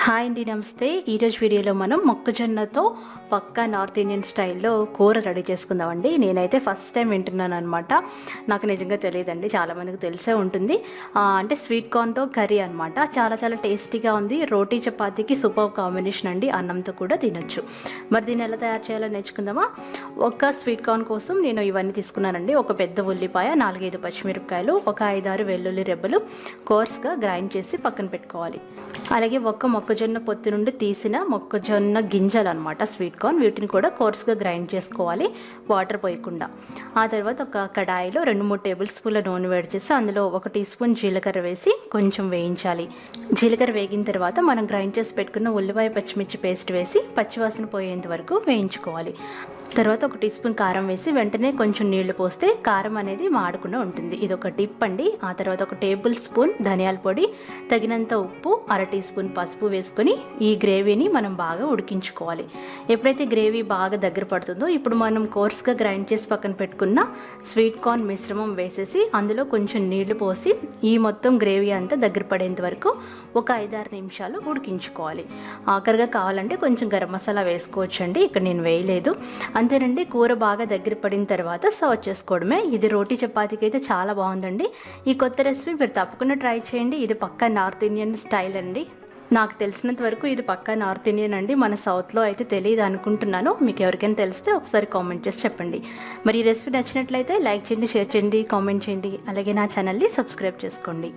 Hi అండి, నమస్తే. ఈరోజు వీడియోలో మనం మొక్కజొన్నతో పక్కా నార్త్ ఇండియన్ స్టైల్లో కూర రెడీ చేసుకుందామండి. నేనైతే ఫస్ట్ టైం వింటున్నాను అనమాట. నాకు నిజంగా తెలియదండి, చాలామందికి తెలిసే ఉంటుంది. అంటే స్వీట్ కార్న్తో కర్రీ అనమాట. చాలా చాలా టేస్టీగా ఉంది. రోటీ చపాతీకి సూపర్ కాంబినేషన్ అండి. అన్నంతో కూడా తినొచ్చు. మరి దీన్ని ఎలా తయారు చేయాలో నేర్చుకుందామా? ఒక స్వీట్ కార్న్ కోసం నేను ఇవన్నీ తీసుకున్నానండి. ఒక పెద్ద ఉల్లిపాయ, 4-5 పచ్చిమిరపకాయలు, ఒక 5-6 వెల్లుల్లి రెబ్బలు కోర్స్గా గ్రైండ్ చేసి పక్కన పెట్టుకోవాలి. అలాగే ఒక మొక్కజొన్న పొత్తు నుండి తీసిన మొక్కజొన్న గింజలు అనమాట స్వీట్ కార్న్, వీటిని కూడా కోర్స్గా గ్రైండ్ చేసుకోవాలి, వాటర్ పోయకుండా. ఆ తర్వాత ఒక కడాయిలో 2-3 టేబుల్ స్పూన్ల నూనె వేడి చేసి అందులో 1 టీ స్పూన్ జీలకర్ర వేసి కొంచెం వేయించాలి. జీలకర్ర వేగిన తర్వాత మనం గ్రైండ్ చేసి పెట్టుకున్న ఉల్లిపాయ పచ్చిమిర్చి పేస్ట్ వేసి పచ్చివాసన పోయేంత వరకు వేయించుకోవాలి. తర్వాత 1 టీ స్పూన్ కారం వేసి వెంటనే కొంచెం నీళ్లు పోస్తే కారం అనేది మాడకుండా ఉంటుంది. ఇది ఒక టిప్ అండి. ఆ తర్వాత 1 టేబుల్ స్పూన్ ధనియాల పొడి, తగినంత ఉప్పు, 1/2 టీ స్పూన్ పసుపు వేసుకొని ఈ గ్రేవీని మనం బాగా ఉడికించుకోవాలి. ఎప్పుడైతే గ్రేవీ బాగా దగ్గర పడుతుందో ఇప్పుడు మనం కోర్స్గా గ్రైండ్ చేసి పక్కన పెట్టుకున్న స్వీట్ కార్న్ మిశ్రమం వేసేసి అందులో కొంచెం నీళ్లు పోసి ఈ మొత్తం గ్రేవీ అంతా దగ్గర పడేంత వరకు ఒక 5-6 నిమిషాలు ఉడికించుకోవాలి. ఆఖరిగా కావాలంటే కొంచెం గరం మసాలా వేసుకోవచ్చండి, ఇక్కడ నేను వేయలేదు. అంతేనండి, కూర బాగా దగ్గర పడిన తర్వాత సర్వ్ చేసుకోవడమే. ఇది రోటీ చపాతీకి అయితే చాలా బాగుందండి. ఈ కొత్త రెసిపీ మీరు తప్పకుండా ట్రై చేయండి. ఇది పక్కా నార్త్ ఇండియన్ స్టైల్ అండి. నాకు తెలిసినంత వరకు ఇది పక్కా నార్త్ ఇండియన్ అండి. మన సౌత్లో అయితే తెలియదు అనుకుంటున్నాను. మీకు ఎవరికైనా తెలిస్తే ఒకసారి కామెంట్ చేసి చెప్పండి. మరి ఈ రెసిపీ నచ్చినట్లయితే లైక్ చేయండి, షేర్ చేయండి, కామెంట్ చేయండి. అలాగే నా ఛానల్ని సబ్స్క్రైబ్ చేసుకోండి.